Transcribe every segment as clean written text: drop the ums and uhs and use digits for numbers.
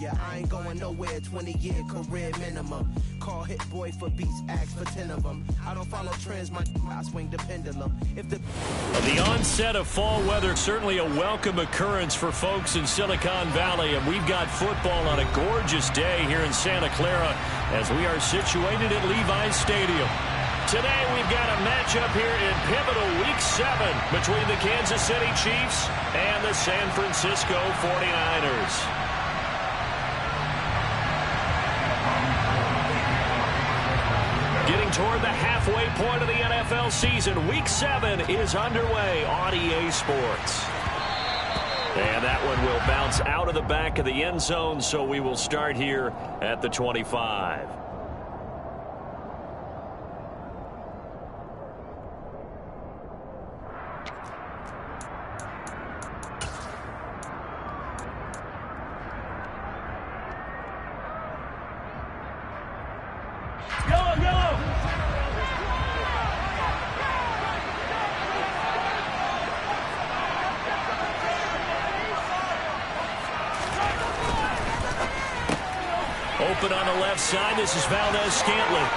Yeah, I ain't going nowhere, 20-year career minimum. Call hit boy for beats, ask for 10 of them. I don't follow trends, I swing the pendulum. The onset of fall weather, certainly a welcome occurrence for folks in Silicon Valley, and we've got football on a gorgeous day here in Santa Clara as we are situated at Levi's Stadium. Today we've got a matchup here in pivotal Week 7 between the Kansas City Chiefs and the San Francisco 49ers. Getting toward the halfway point of the NFL season, Week 7 is underway on EA Sports. And that one will bounce out of the back of the end zone, so we will start here at the 25. Open on the left side. This is Valdez-Scantling.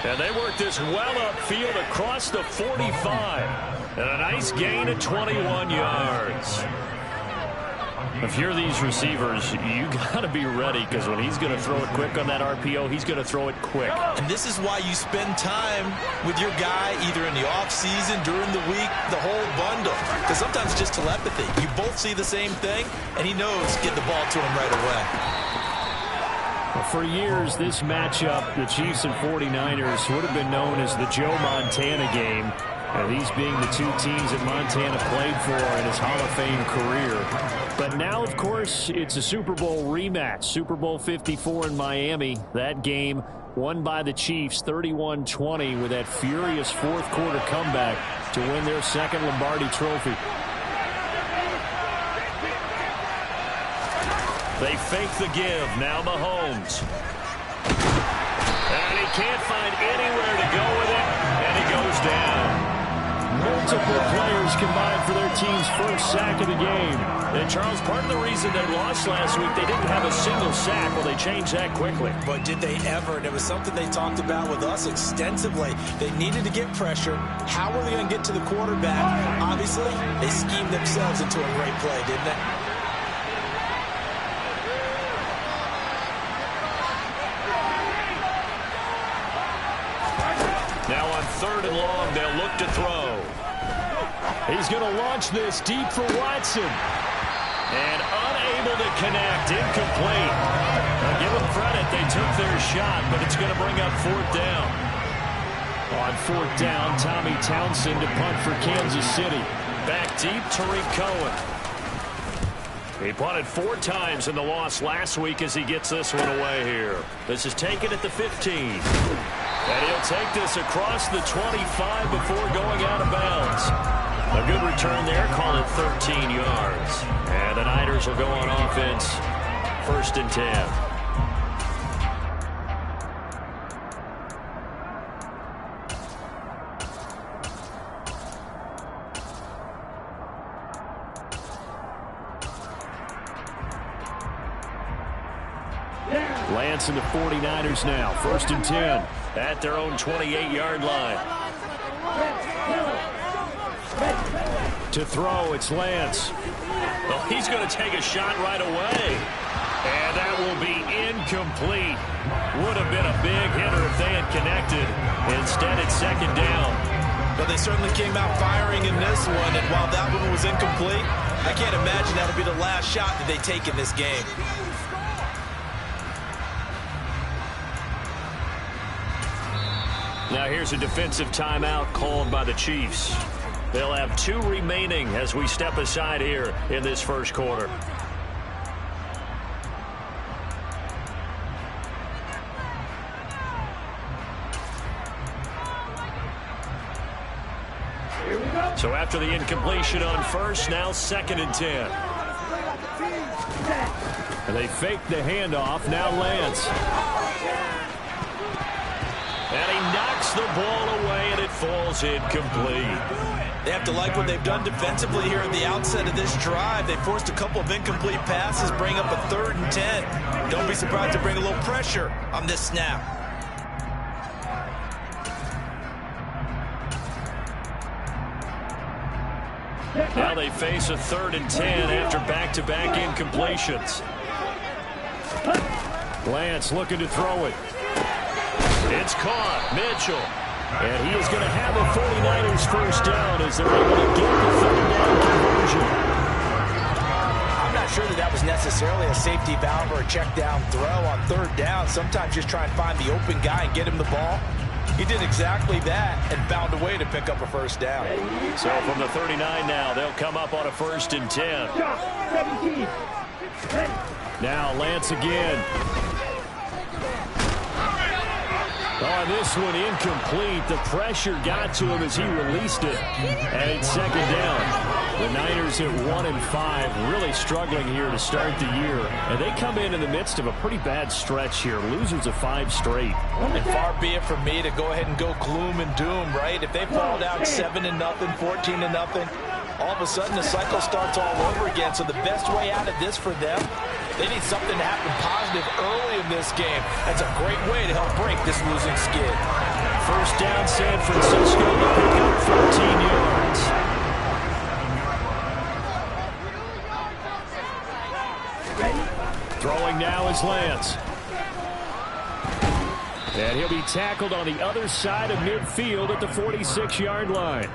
And they work this well upfield across the 45. And a nice gain of 21 yards. If you're these receivers, you got to be ready, because when he's going to throw it quick on that RPO, he's going to throw it quick. And this is why you spend time with your guy either in the offseason, during the week, the whole bundle. Because sometimes it's just telepathy. You both see the same thing, and he knows get the ball to him right away. For years, this matchup, the Chiefs and 49ers, would have been known as the Joe Montana game. And these being the two teams that Montana played for in his Hall of Fame career. But now, of course, it's a Super Bowl rematch. Super Bowl 54 in Miami. That game won by the Chiefs 31-20 with that furious fourth-quarter comeback to win their second Lombardi trophy. They fake the give. Now Mahomes. And he can't find anywhere to go with it. And he goes down. Multiple players combined for their team's first sack of the game. And, Charles, part of the reason they lost last week, they didn't have a single sack. Well, they changed that quickly. But did they ever? And it was something they talked about with us extensively. They needed to get pressure. How were they going to get to the quarterback? Obviously, they schemed themselves into a great play, didn't they? Now on 3rd and long, they'll look to throw. He's going to launch this deep for Watson. And unable to connect, incomplete. Now give them credit, they took their shot, but it's going to bring up 4th down. On 4th down, Tommy Townsend to punt for Kansas City. Back deep, Tariq Cohen. He punted 4 times in the loss last week as he gets this one away here. This is taken at the 15. And he'll take this across the 25 before going out of bounds. A good return there, call it 13 yards. And the Niners will go on offense, 1st and 10. Lance and the 49ers now, 1st and 10 at their own 28-yard line. To throw, it's Lance. Well, he's going to take a shot right away. And that will be incomplete. Would have been a big hitter if they had connected. Instead, it's 2nd down. But they certainly came out firing in this one, and while that one was incomplete, I can't imagine that'll be the last shot that they take in this game. Now here's a defensive timeout called by the Chiefs. They'll have 2 remaining as we step aside here in this first quarter. So after the incompletion on 1st, now 2nd and 10. And they fake the handoff. Now Lance. And he knocks the ball away, and it falls incomplete. They have to like what they've done defensively here at the outset of this drive. They forced a couple of incomplete passes, bring up a 3rd and 10. Don't be surprised to bring a little pressure on this snap. Now they face a 3rd and 10 after back-to-back incompletions. Lance looking to throw it. It's caught. Mitchell. And he is going to have the 49ers first down as they're able to get the 3rd down conversion. I'm not sure that was necessarily a safety valve or a check down throw on 3rd down. Sometimes just try and find the open guy and get him the ball. He did exactly that and found a way to pick up a first down. So from the 39 now, they'll come up on a 1st and 10. Now Lance again. On this one, incomplete. The pressure got to him as he released it. And it's 2nd down. The Niners at 1-5, really struggling here to start the year. And they come in the midst of a pretty bad stretch here. Losers of 5 straight. And far be it from me to go ahead and go gloom and doom, right? If they fall down 7-0, 14-0, all of a sudden the cycle starts all over again. So the best way out of this for them, they need something to happen positive early in this game. That's a great way to help break this losing skid. First down, San Francisco to pick up 14 yards. Throwing now is Lance. And he'll be tackled on the other side of midfield at the 46-yard line.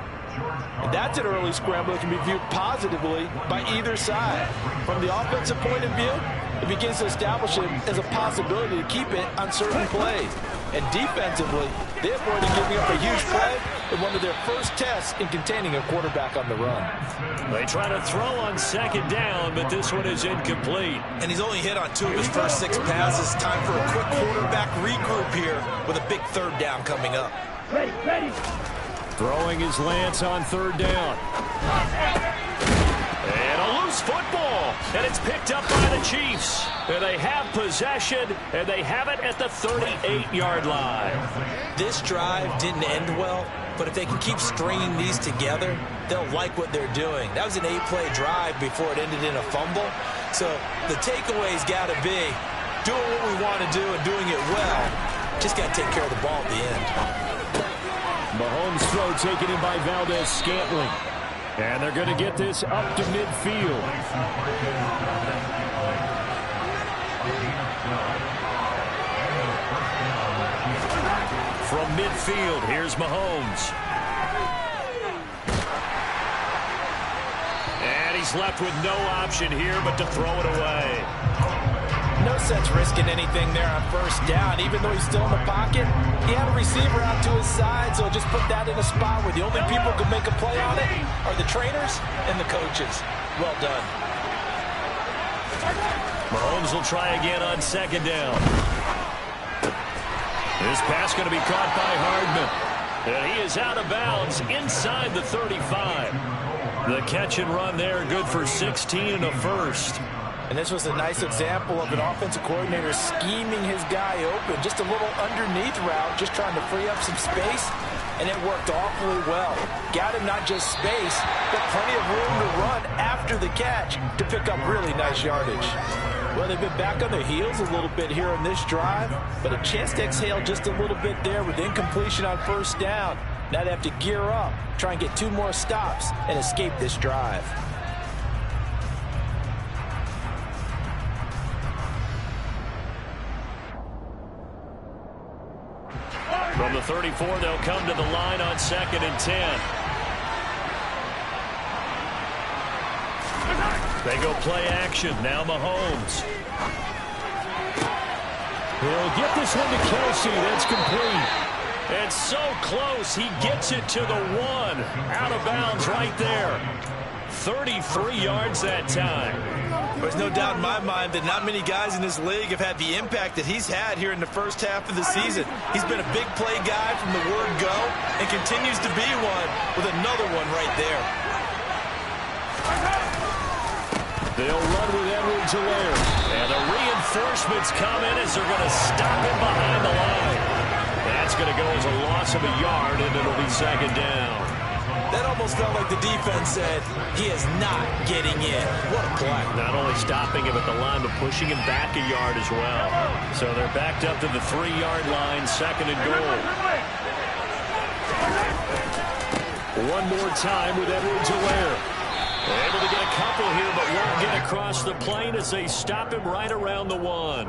And that's an early scramble that can be viewed positively by either side. From the offensive point of view, it begins to establish it as a possibility to keep it on certain plays. And defensively, they avoided giving up a huge play in one of their first tests in containing a quarterback on the run. They try to throw on 2nd down, but this one is incomplete. And he's only hit on 2 of his first 6 passes. Time for a quick quarterback regroup here with a big 3rd down coming up. Ready. Throwing is Lance on 3rd down. And a loose football. And it's picked up by the Chiefs. And they have possession, and they have it at the 38-yard line. This drive didn't end well, but if they can keep stringing these together, they'll like what they're doing. That was an 8-play drive before it ended in a fumble. So the takeaway's got to be doing what we want to do and doing it well. Just got to take care of the ball at the end. Mahomes' throw taken in by Valdez-Scantling. And they're going to get this up to midfield. From midfield, here's Mahomes. And he's left with no option here but to throw it away. No sense risking anything there on 1st down. Even though he's still in the pocket, he had a receiver out to his side, so just put that in a spot where the only people who can make a play on it are the trainers and the coaches. Well done. Mahomes will try again on 2nd down. This pass going to be caught by Hardman. And he is out of bounds inside the 35. The catch and run there, good for 16 and a first. And this was a nice example of an offensive coordinator scheming his guy open. Just a little underneath route, just trying to free up some space. And it worked awfully well. Got him not just space, but plenty of room to run after the catch to pick up really nice yardage. Well, they've been back on their heels a little bit here on this drive, but a chance to exhale just a little bit there with incompletion on 1st down. Now they have to gear up, try and get 2 more stops, and escape this drive. From the 34, they'll come to the line on 2nd and 10. They go play action. Now Mahomes. He'll get this one to Kelsey. That's complete. And so close. He gets it to the 1. Out of bounds right there. 33 yards that time. There's no doubt in my mind that not many guys in this league have had the impact that he's had here in the first half of the season. He's been a big play guy from the word go and continues to be one with another one right there. They'll run with Edwards-Helaire. And the reinforcements come in as they're going to stop him behind the line. That's going to go as a loss of a yard, and it'll be 2nd down. That almost felt like the defense said, he is not getting in. What a play. Not only stopping him at the line, but pushing him back a yard as well. So they're backed up to the 3-yard line, 2nd and goal. One more time with Edwards-Helaire. Able to get a couple here, but won't get across the plane as they stop him right around the 1.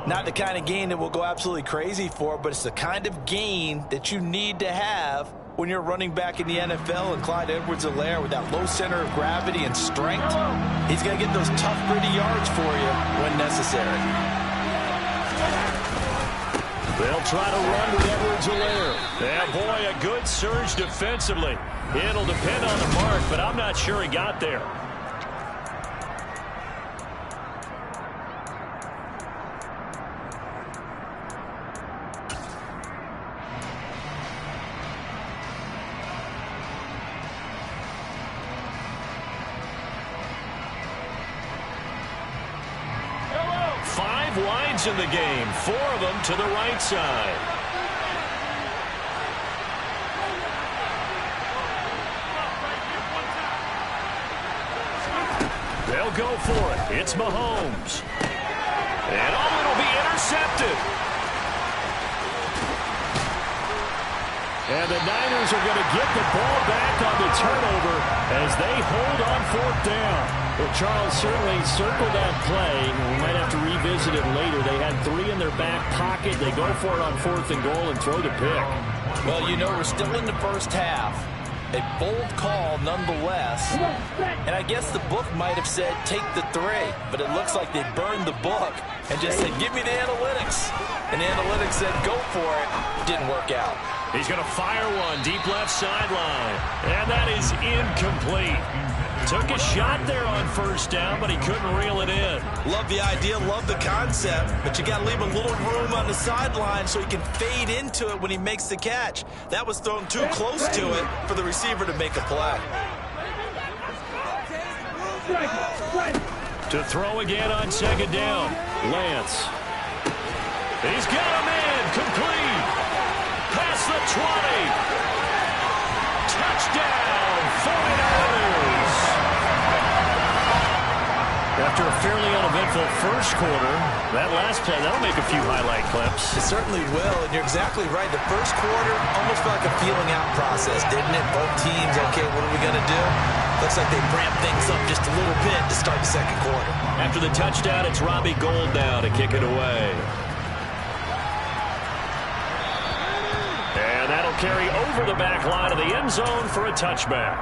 Not the kind of gain that we'll go absolutely crazy for, but it's the kind of gain that you need to have when you're running back in the NFL. And Clyde Edwards-Helaire, with that low center of gravity and strength, he's going to get those tough, gritty yards for you when necessary. They'll try to run with Edwards-Helaire. Yeah, boy, a good surge defensively. It'll depend on the mark, but I'm not sure he got there. Wides in the game, 4 of them to the right side. They'll go for it. It's Mahomes. And it'll be intercepted. And the Niners are going to get the ball back on the turnover as they hold on 4th down. Well, Charles, certainly circle that play. We might have to revisit it later. They had 3 in their back pocket. They go for it on 4th and goal and throw the pick. Well, you know, we're still in the first half. A bold call nonetheless. And I guess the book might have said take the 3. But it looks like they burned the book and just said, give me the analytics. And the analytics said, go for it. Didn't work out. He's going to fire one deep left sideline. And that is incomplete. Took a shot there on 1st down, but he couldn't reel it in. Love the idea, love the concept, but you got to leave a little room on the sideline so he can fade into it when he makes the catch. That was thrown too close to it for the receiver to make a play. To throw again on 2nd down, Lance. He's got a man, complete. Past the 20. Touchdown, 49ers. After a fairly uneventful first quarter, that last play, that'll make a few highlight clips. It certainly will, and you're exactly right. The first quarter almost felt like a feeling out process, didn't it? Both teams, okay, what are we going to do? Looks like they ramped things up just a little bit to start the 2nd quarter. After the touchdown, it's Robbie Gould now to kick it away. And that'll carry over the back line of the end zone for a touchback.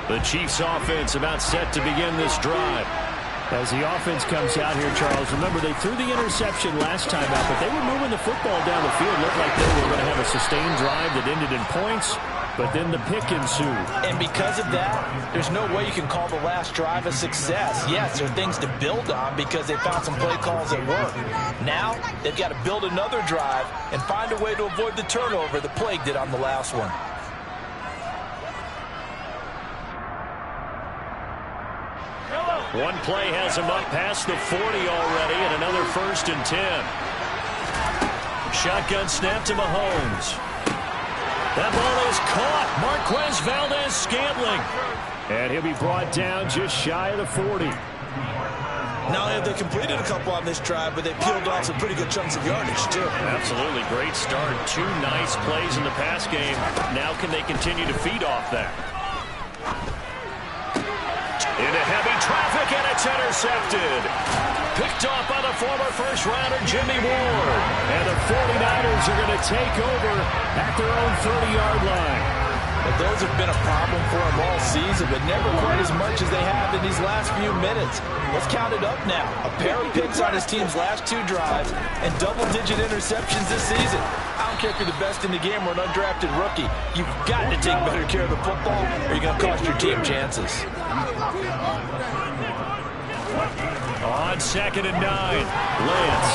The Chiefs offense about set to begin this drive. As the offense comes out here, Charles, remember they threw the interception last time out, but they were moving the football down the field. Looked like they were going to have a sustained drive that ended in points, but then the pick ensued. And because of that, there's no way you can call the last drive a success. Yes, there are things to build on because they found some play calls that work. Now, they've got to build another drive and find a way to avoid the turnover the Plague did on the last one. One play has him up past the 40 already, and another 1st and 10. Shotgun snap to Mahomes. That ball is caught. Marquez Valdez-Scantling. And he'll be brought down just shy of the 40. Not only have they completed a couple on this drive, but they peeled off some pretty good chunks of yardage, too. Absolutely. Great start. 2 nice plays in the pass game. Now can they continue to feed off that? Into heavy traffic, and it's intercepted. Picked off by the former first-rounder Jimmy Ward. And the 49ers are going to take over at their own 30-yard line. But those have been a problem for them all season, but never quite as much as they have in these last few minutes. Let's count it up now. A pair of picks on his team's last 2 drives and double-digit interceptions this season. I don't care if you're the best in the game or an undrafted rookie. You've got to take better care of the football or you're going to cost your team chances. On 2nd and 9, Lance.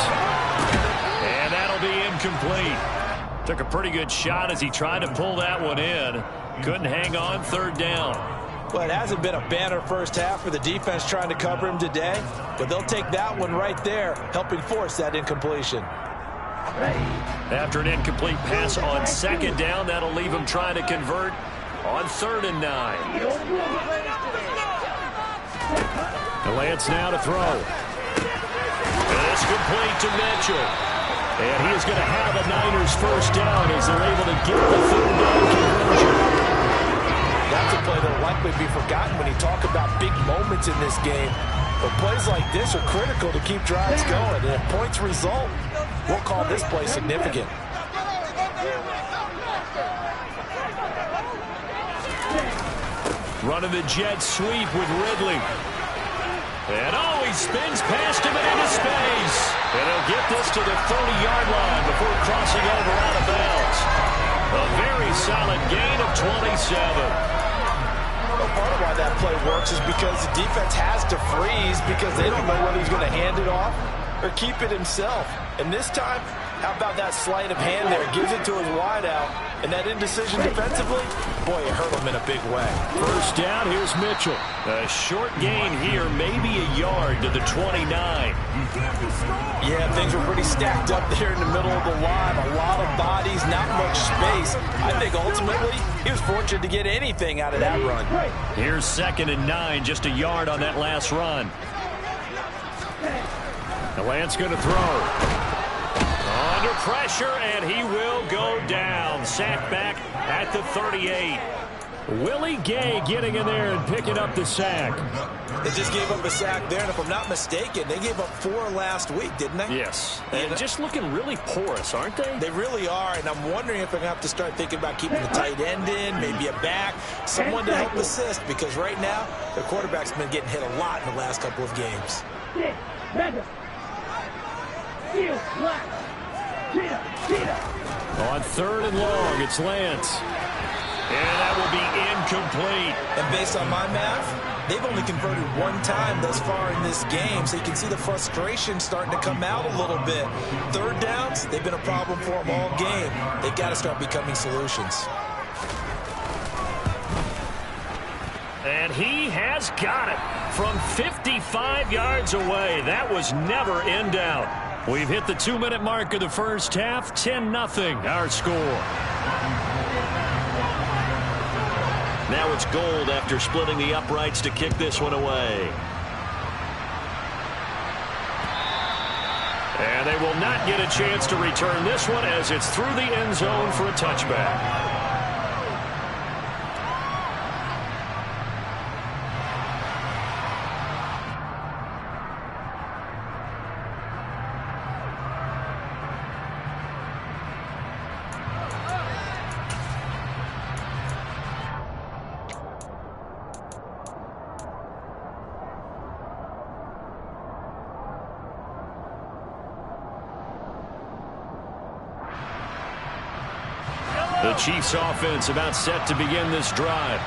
And that'll be incomplete. Took a pretty good shot as he tried to pull that one in. Couldn't hang on 3rd down. Well, it hasn't been a banner first half for the defense trying to cover him today, but they'll take that one right there, helping force that incompletion. After an incomplete pass on 2nd down, that'll leave him trying to convert on 3rd and 9. Lance now to throw. And it's complete to Mitchell. And he is going to have a Niners first down as they're able to get the 3rd down conversion. That's a play that will likely be forgotten when you talk about big moments in this game. But plays like this are critical to keep drives going. And if points result, we'll call this play significant. Running the jet sweep with Ridley. And he spins past him and into space. And he'll get this to the 30-yard line before crossing over out of bounds. A very solid gain of 27. Well, part of why that play works is because the defense has to freeze because they don't know whether he's going to hand it off or keep it himself. And this time, how about that sleight of hand there? Gives it to his wideout. And that indecision defensively, boy, it hurt him in a big way. First down, here's Mitchell. A short gain here, maybe a yard to the 29. Yeah, things were pretty stacked up there in the middle of the line. A lot of bodies, not much space. I think ultimately he was fortunate to get anything out of that run. Here's 2nd and 9, just a yard on that last run. The Lance going to throw. Under pressure, and he will go down. Sacked back at the 38. Willie Gay getting in there and picking up the sack. They just gave up a sack there, and if I'm not mistaken, they gave up 4 last week, didn't they? Yes. And just looking really porous, aren't they? They really are, and I'm wondering if they're going to have to start thinking about keeping the tight end in, maybe a back, someone to help assist, because right now, their quarterback's been getting hit a lot in the last couple of games. On 3rd and long, it's Lance. And that will be incomplete. And based on my math, they've only converted 1 time thus far in this game, so you can see the frustration starting to come out a little bit. 3rd downs, they've been a problem for them all game. They've got to start becoming solutions. And he has got it from 55 yards away. That was never in doubt. We've hit the 2-minute mark of the first half. 10-0 our score. Now it's Gold after splitting the uprights to kick this one away. And they will not get a chance to return this one as it's through the end zone for a touchback. The Chiefs offense about set to begin this drive.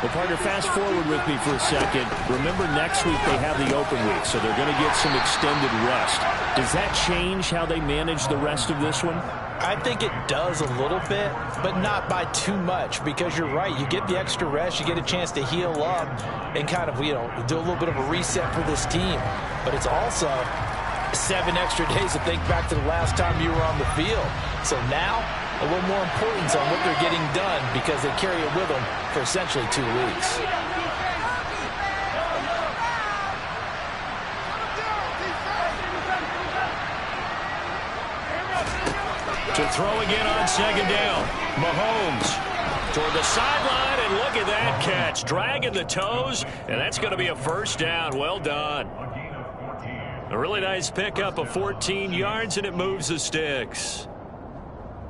Well, partner, fast forward with me for a second. Remember, next week they have the open week, so they're going to get some extended rest. Does that change how they manage the rest of this one? I think it does a little bit, but not by too much, because you're right. You get the extra rest, you get a chance to heal up and kind of, do a little bit of a reset for this team. But it's also 7 extra days to think back to the last time you were on the field. So now, a little more importance on what they're getting done because they carry it with them for essentially 2 weeks. To throw again on second down. Mahomes toward the sideline, and look at that catch. Dragging the toes, and that's going to be a first down. Well done. A really nice pickup of 14 yards, and it moves the sticks.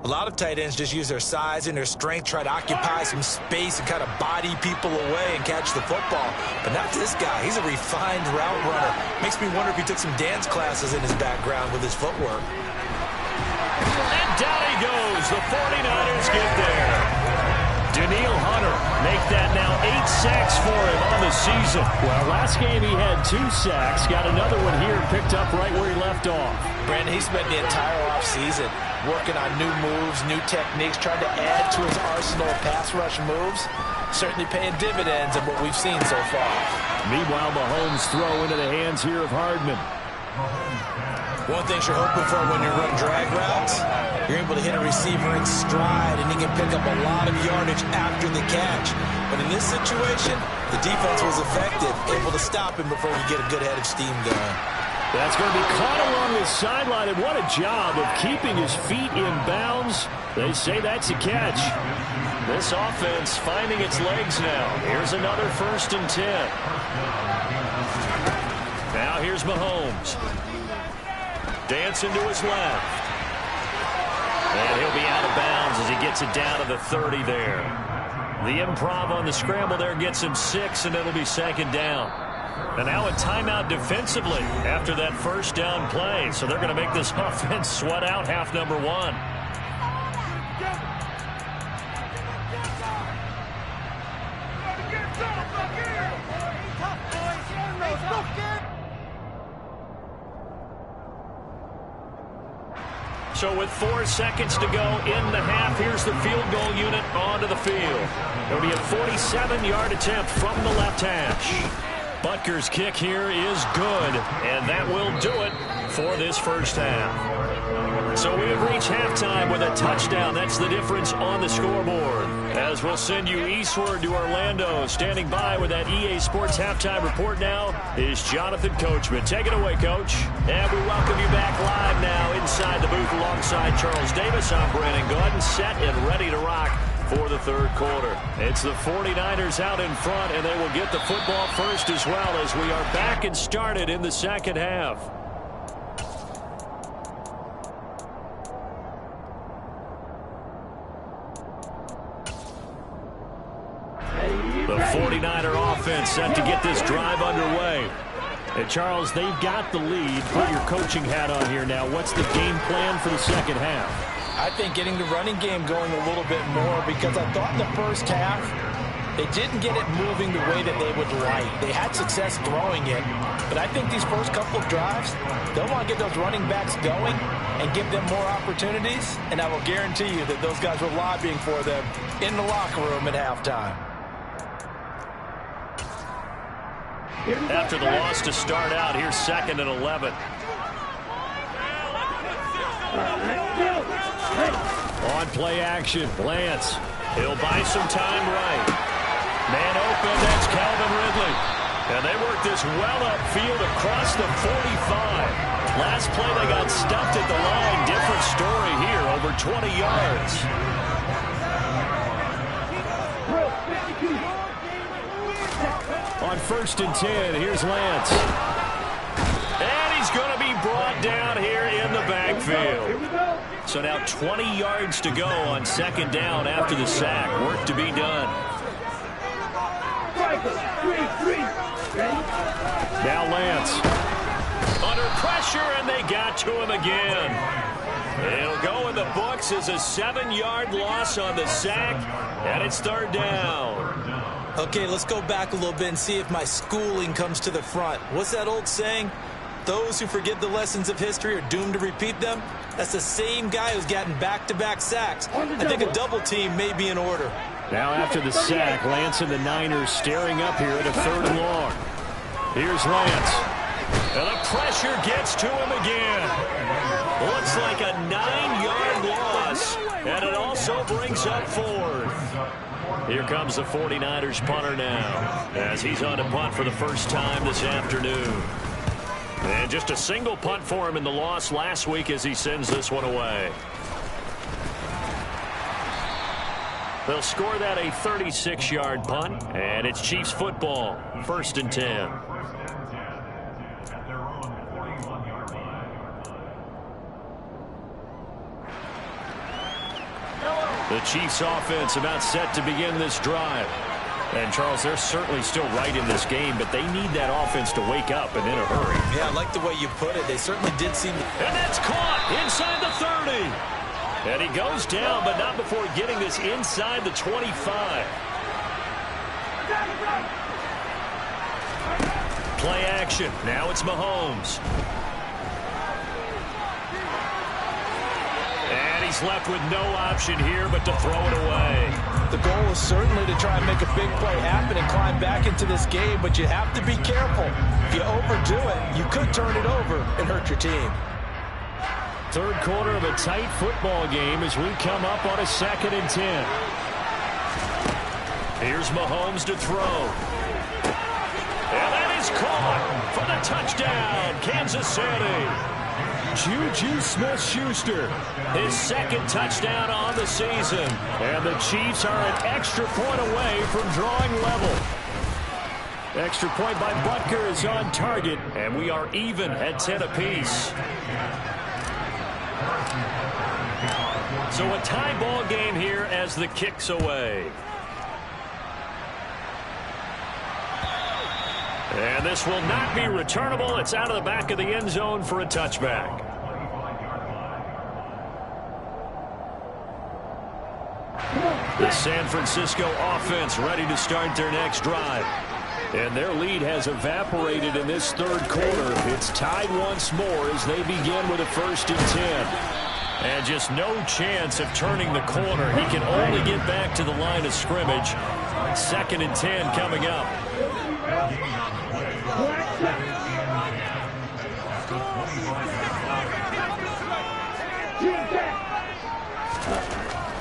A lot of tight ends just use their size and their strength, try to occupy some space and kind of body people away and catch the football. But not this guy. He's a refined route runner. Makes me wonder if he took some dance classes in his background with his footwork. And down he goes. The 49ers get there. Daniil Hunter make that now 8 sacks for him on the season. Well, last game he had 2 sacks. Got another one here and picked up right where he left off. Brandon, he spent the entire offseason working on new moves, new techniques, trying to add to his arsenal of pass rush moves. Certainly paying dividends of what we've seen so far. Meanwhile, Mahomes throw into the hands here of Hardman. One thing you're hoping for when you run drag routes, you're able to hit a receiver in stride, and he can pick up a lot of yardage after the catch. But in this situation, the defense was effective, able to stop him before we get a good head of steam going. That's going to be caught along the sideline, and what a job of keeping his feet in bounds. They say that's a catch. This offense finding its legs now. Here's another 1st and 10. Now here's Mahomes. Dancing to his left. And he'll be out of bounds as he gets it down to the 30 there. The improv on the scramble there gets him 6, and it'll be 2nd down. And now a timeout defensively after that 1st down play. So they're going to make this offense sweat out half number 1. So with 4 seconds to go in the half, here's the field goal unit onto the field. It'll be a 47-yard attempt from the left hash. Butker's kick here is good, and that will do it for this 1st half. So we have reached halftime with a touchdown. That's the difference on the scoreboard. As we'll send you eastward to Orlando. Standing by with that EA Sports halftime report now is Jonathan Coachman. Take it away, Coach. And we welcome you back live now inside the booth alongside Charles Davis. I'm Brandon Gordon, set and ready to rock for the 3rd quarter. It's the 49ers out in front, and they will get the football first as well as we are back and started in the 2nd half. The 49er offense set to get this drive underway. And Charles, they've got the lead. Put your coaching hat on here now. What's the game plan for the 2nd half? I think getting the running game going a little bit more, because I thought in the 1st half they didn't get it moving the way that they would like. They had success throwing it, but I think these first couple of drives, they'll want to get those running backs going and give them more opportunities, and I will guarantee you that those guys were lobbying for them in the locker room at halftime. After the loss to start out, here's 2nd and 11. On play action, Lance. He'll buy some time right. Man open, that's Calvin Ridley. And they work this well upfield across the 45. Last play they got stuffed at the line. Different story here, over 20 yards. On 1st and 10, here's Lance. And he's going to be brought down here in the backfield. So now 20 yards to go on 2nd down after the sack. Work to be done. Now Lance. Under pressure, and they got to him again. It'll go in the books as a 7-yard loss on the sack, and it's third down. Okay, let's go back a little bit and see if my schooling comes to the front. What's that old saying? Those who forget the lessons of history are doomed to repeat them. That's the same guy who's gotten back-to-back sacks. I think a double team may be in order. Now after the sack, Lance and the Niners staring up here at a 3rd and long. Here's Lance. And the pressure gets to him again. Looks like a 9-yard loss. And it also brings up 4th. Here comes the 49ers punter now, as he's on to punt for the first time this afternoon. And just a single punt for him in the loss last week as he sends this one away. They'll score that a 36-yard punt, and it's Chiefs football, 1st and 10. The Chiefs offense about set to begin this drive. And, Charles, they're certainly still right in this game, but they need that offense to wake up and in a hurry. Yeah, I like the way you put it. They certainly did seem to... And that's caught inside the 30. And he goes down, but not before getting this inside the 25. Play action. Now it's Mahomes. And he's left with no option here but to throw it away. The goal is certainly to try and make a big play happen and climb back into this game, but you have to be careful. If you overdo it, you could turn it over and hurt your team. 3rd quarter of a tight football game as we come up on a 2nd and 10. Here's Mahomes to throw. And that is caught for the touchdown, Kansas City. Juju Smith-Schuster, his 2nd touchdown on the season. And the Chiefs are an extra point away from drawing level. Extra point by Butker is on target, and we are even at 10 apiece. So a tie ball game here as the kick's away. And this will not be returnable. It's out of the back of the end zone for a touchback. The San Francisco offense ready to start their next drive. And their lead has evaporated in this 3rd quarter. It's tied once more as they begin with a 1st and 10. And just no chance of turning the corner. He can only get back to the line of scrimmage. 2nd and 10 coming up.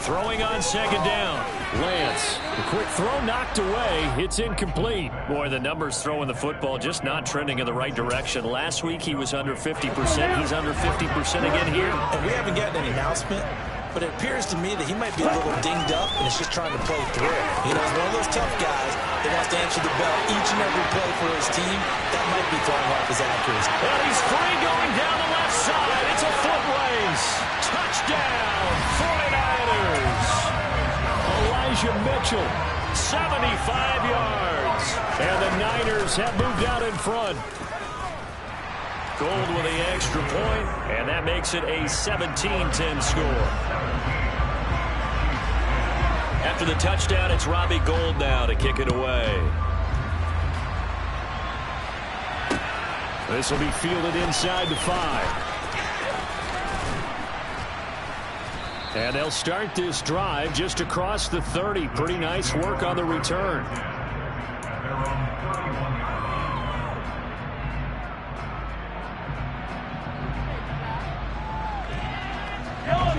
Throwing on 2nd down. Lance, the quick throw knocked away. It's incomplete. Boy, the numbers throwing the football just not trending in the right direction. Last week he was under 50%. He's under 50% again here. And we haven't gotten an announcement, but it appears to me that he might be a little dinged up and is just trying to play through it. You know, he's one of those tough guys that wants to answer the bell each and every play for his team. That might be throwing off his accuracy. And he's free going down the left side. It's a foot race. Touchdown, 49ers. Elijah Mitchell, 75 yards. And the Niners have moved out in front. Gold with the extra point, and that makes it a 17-10 score. After the touchdown, it's Robbie Gould now to kick it away. This will be fielded inside the 5. And they'll start this drive just across the 30. Pretty nice work on the return.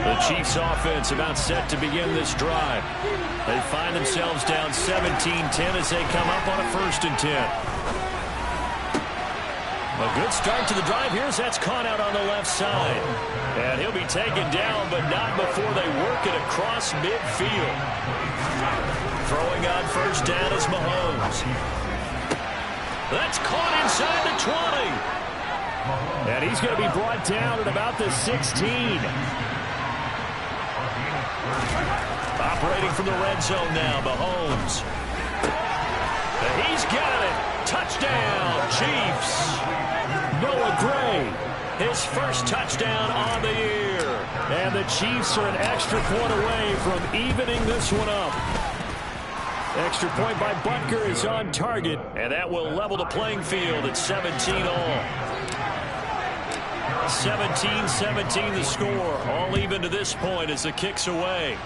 The Chiefs offense about set to begin this drive. They find themselves down 17-10 as they come up on a 1st and 10. A good start to the drive. Here's that's caught out on the left side. And he'll be taken down, but not before they work it across midfield. Throwing on 1st down is Mahomes. That's caught inside the 20. And he's going to be brought down at about the 16. Operating from the red zone now, Mahomes. And he's got it. Touchdown, Chiefs. Noah Gray, his 1st touchdown on the year. And the Chiefs are an extra point away from evening this one up. Extra point by Butker is on target, and that will level the playing field at 17 all. 17-17 the score, all even to this point as the kick's away.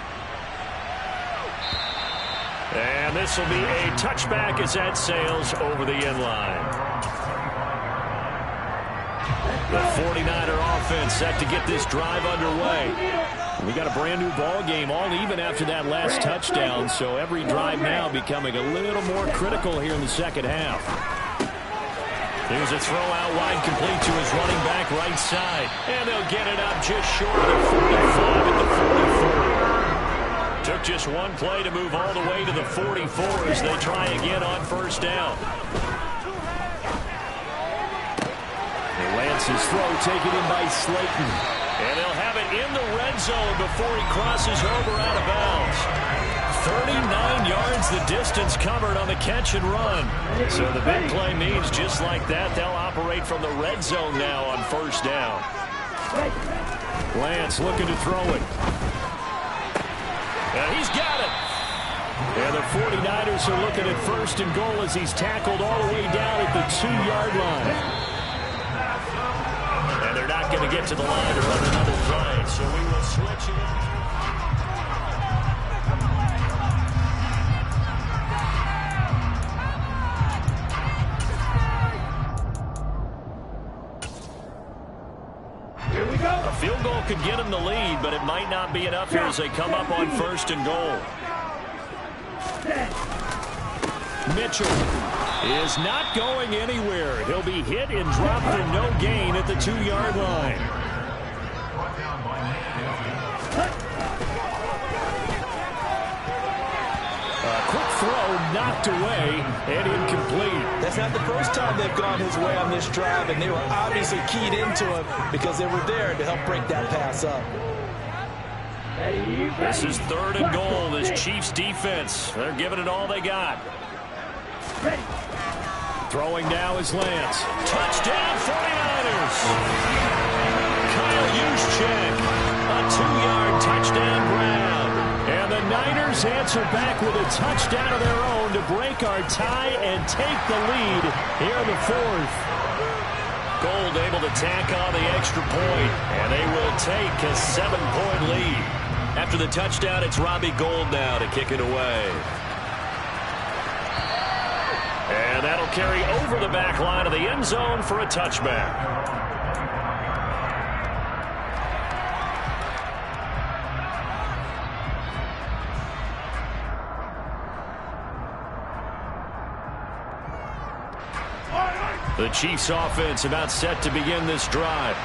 And this will be a touchback as that sails over the end line. The 49er offense set to get this drive underway. We got a brand new ball game, all even after that last touchdown, so every drive now becoming a little more critical here in the second half. Here's a throw out wide, complete to his running back right side, and they'll get it up just short of the 45 at the 44. Took just one play to move all the way to the 44 as they try again on first down. Lance's throw taken in by Slayton. And they'll have it in the red zone before he crosses over out of bounds. 39 yards the distance covered on the catch and run. So the big play means just like that, they'll operate from the red zone now on first down. Lance looking to throw it. And he's got it. And the 49ers are looking at first and goal as he's tackled all the way down at the 2-yard line. They're not going to get to the line to run another play, so we will switch it. Here we go. A field goal could get them the lead, but it might not be enough here as they come up on first and goal. Mitchell is not going anywhere. He'll be hit and dropped for no gain at the 2-yard line. A quick throw knocked away and incomplete. That's not the first time they've gone his way on this drive, and they were obviously keyed into it because they were there to help break that pass up. This is third and goal. This Chiefs defense, they're giving it all they got. Throwing now is Lance. Touchdown 49ers. Kyle Juszczyk, a 2-yard touchdown grab. And the Niners answer back with a touchdown of their own to break our tie and take the lead here in the fourth. Gold able to tack on the extra point, and they will take a 7-point lead. After the touchdown, it's Robbie Gould now to kick it away. And that'll carry over the back line of the end zone for a touchback. The Chiefs offense about set to begin this drive.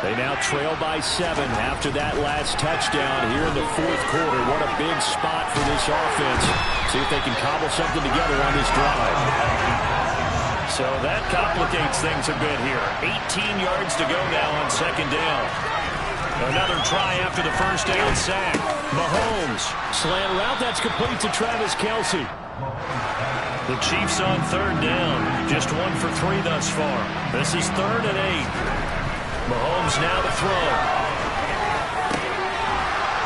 They now trail by 7 after that last touchdown here in the fourth quarter. What a big spot for this offense. See if they can cobble something together on this drive. So that complicates things a bit here. 18 yards to go now on second down. Another try after the first down sack. Mahomes, slant route that's complete to Travis Kelce. The Chiefs on third down. Just 1 for 3 thus far. This is 3rd and 8. Mahomes now to throw.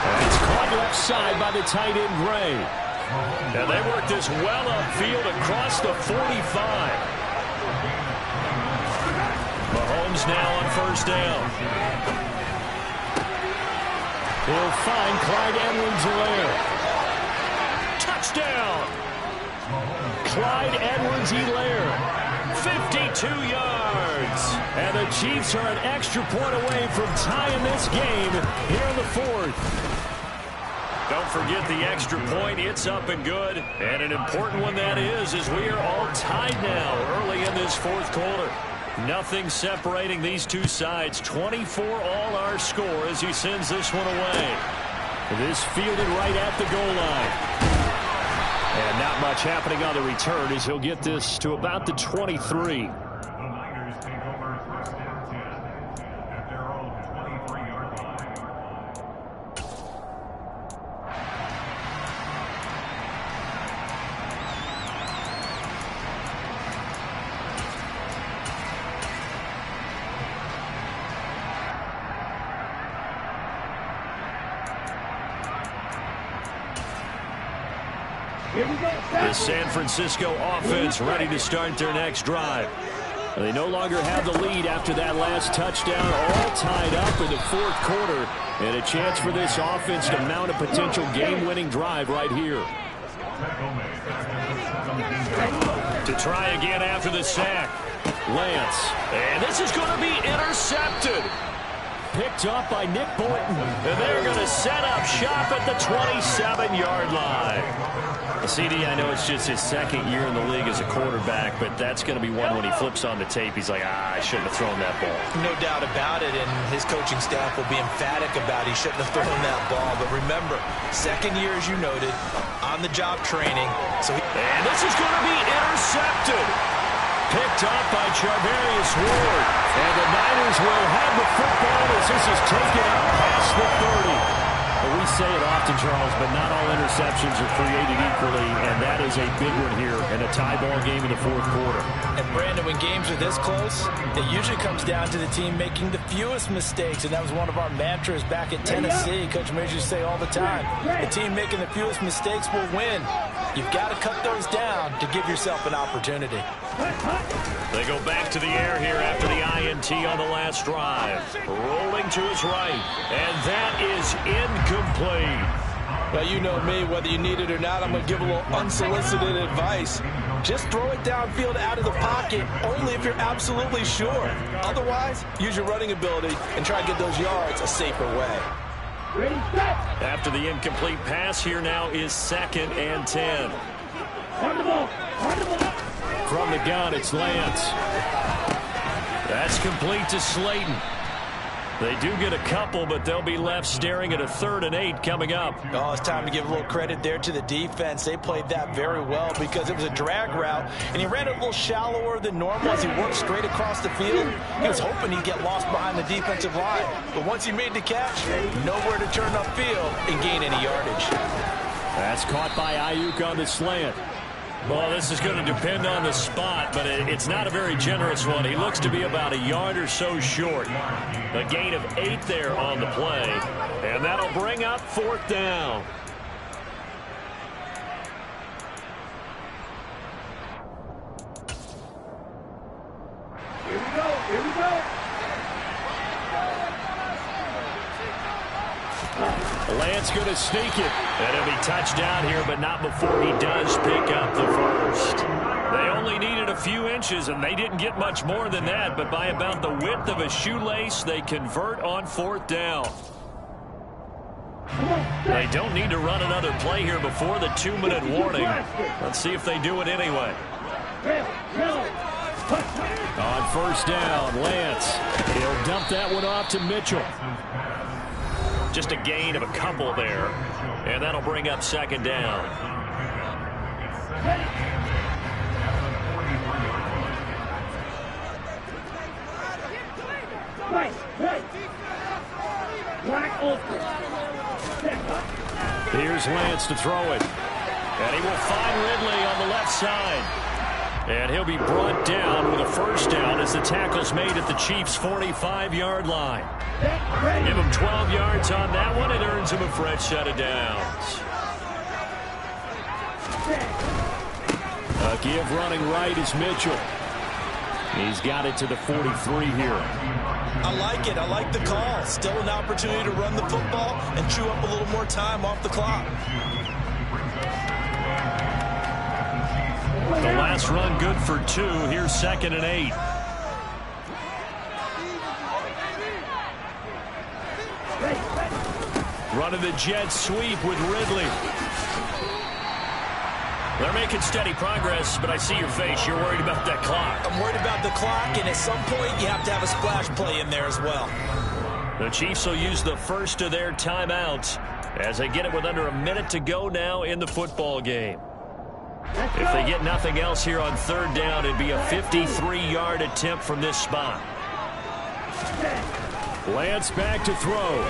And it's caught left side by the tight end, Gray. And they work this well upfield across the 45. Mahomes now on first down. He'll find Clyde Edwards-Helaire. Touchdown! Clyde Edwards-Helaire. 52 yards. And the Chiefs are an extra point away from tying this game here in the fourth. Don't forget the extra point. It's up and good. And an important one that is, as we are all tied now early in this fourth quarter. Nothing separating these two sides. 24 all our score as he sends this one away. This fielded right at the goal line. And not much happening on the return as he'll get this to about the 23. The San Francisco offense ready to start their next drive. They no longer have the lead after that last touchdown, all tied up in the fourth quarter, and a chance for this offense to mount a potential game-winning drive right here. To try again after the sack, Lance. And this is going to be intercepted. Picked up by Nick Boynton. And they're going to set up shop at the 27-yard line. CD, I know it's just his second year in the league as a quarterback, but that's going to be one when he flips on the tape. He's like, I shouldn't have thrown that ball. No doubt about it, and his coaching staff will be emphatic about he shouldn't have thrown that ball. But remember, second year, as you noted, on-the-job training. And this is going to be intercepted. Picked up by Charvarius Ward. And the Niners will have the football as this is taken out past the 30. Well, we say it often, Charles, but not all interceptions are created equally, and that is a big one here in a tie ball game in the fourth quarter. And, Brandon, when games are this close, it usually comes down to the team making the fewest mistakes, and that was one of our mantras back at Tennessee. Coach Major used to say all the time, the team making the fewest mistakes will win. You've got to cut those down to give yourself an opportunity. They go back to the air here after the INT on the last drive. Rolling to his right, and that is incomplete. Well, you know me, whether you need it or not, I'm going to give a little unsolicited advice. Just throw it downfield out of the pocket, only if you're absolutely sure. Otherwise, use your running ability and try to get those yards a safer way. After the incomplete pass, here now is 2nd and 10. From the gun, it's Lance. That's complete to Slayton. They do get a couple, but they'll be left staring at a 3rd and 8 coming up. Oh, it's time to give a little credit there to the defense. They played that very well because it was a drag route, and he ran it a little shallower than normal as he worked straight across the field. He was hoping he'd get lost behind the defensive line, but once he made the catch, nowhere to turn upfield and gain any yardage. That's caught by Ayuk on the slant. Well, this is going to depend on the spot, but it's not a very generous one. He looks to be about a yard or so short. A gain of 8 there on the play, and that'll bring up 4th down. Here we go, here we go. Lance going to sneak it. And it'll be touchdown here, but not before he does pick up the first. They only needed a few inches, and they didn't get much more than that. But by about the width of a shoelace, they convert on 4th down. They don't need to run another play here before the 2-minute warning. Let's see if they do it anyway. On 1st down, Lance. He'll dump that one off to Mitchell. Just a gain of a couple there, and that'll bring up 2nd down. Here's Lance to throw it, and he will find Ridley on the left side. And he'll be brought down with a 1st down as the tackle's made at the Chiefs' 45-yard line. Give him 12 yards on that one. It earns him a fresh set of downs. A give running right is Mitchell. He's got it to the 43 here. I like it. I like the call. Still an opportunity to run the football and chew up a little more time off the clock. The last run good for 2. Here's 2nd and 8. Running the jet sweep with Ridley. They're making steady progress, but I see your face. You're worried about that clock. I'm worried about the clock, and at some point you have to have a splash play in there as well. The Chiefs will use the first of their timeouts as they get it with under a minute to go now in the football game. If they get nothing else here on 3rd down, it'd be a 53-yard attempt from this spot. Lance back to throw.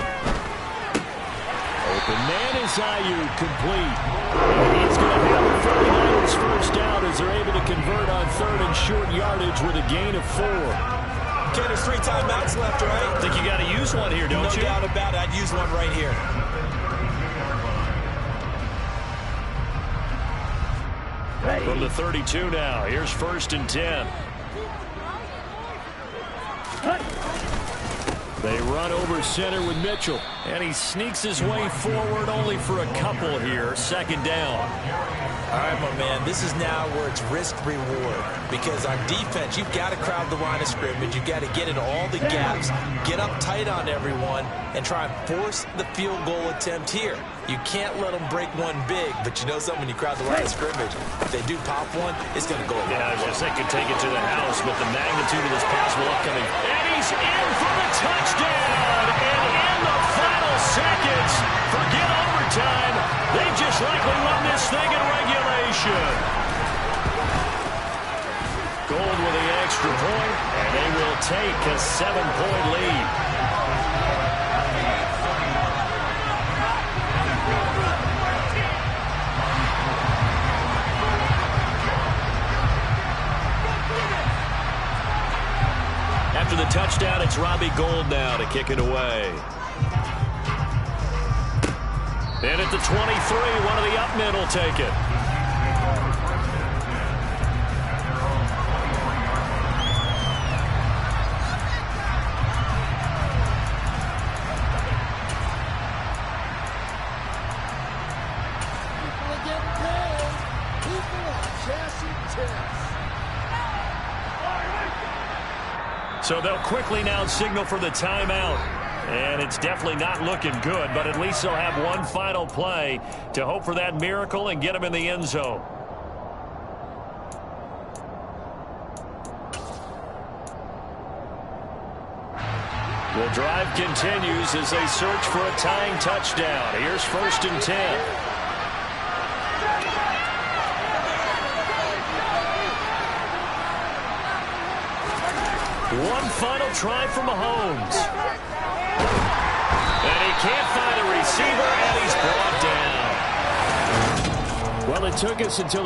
Open man is Ayuk, complete. And he's going to have the 49ers 1st down as they're able to convert on 3rd and short yardage with a gain of 4. Okay, there's 3 timeouts left, right? I think you got to use one here, don't you? No doubt about it. I'd use one right here. From the 32 now, here's 1st and 10. They run over center with Mitchell. And he sneaks his way forward only for a couple here. 2nd down. All right, my man, this is now where it's risk-reward. Because on defense, you've got to crowd the line of scrimmage. You've got to get into all the gaps, get up tight on everyone, and try and force the field goal attempt here. You can't let them break one big, but you know something, when you crowd the line of scrimmage, if they do pop one, it's going to go. Yeah, I was just thinking take it to the house, but the magnitude of this possible upcoming. And he's in for the touchdown. And in the final seconds, forget overtime. They just likely won this thing in regulation. Gold with the extra point, and they will take a 7-point lead. After the touchdown, it's Robbie Gould now to kick it away. And at the 23, one of the up men will take it. People are getting paid. People are cashing checks. So they'll quickly now signal for the timeout. And it's definitely not looking good, but at least they'll have one final play to hope for that miracle and get them in the end zone. The drive continues as they search for a tying touchdown. Here's 1st and 10. One final try for Mahomes. And he can't find a receiver, and he's brought down. Well, it took us until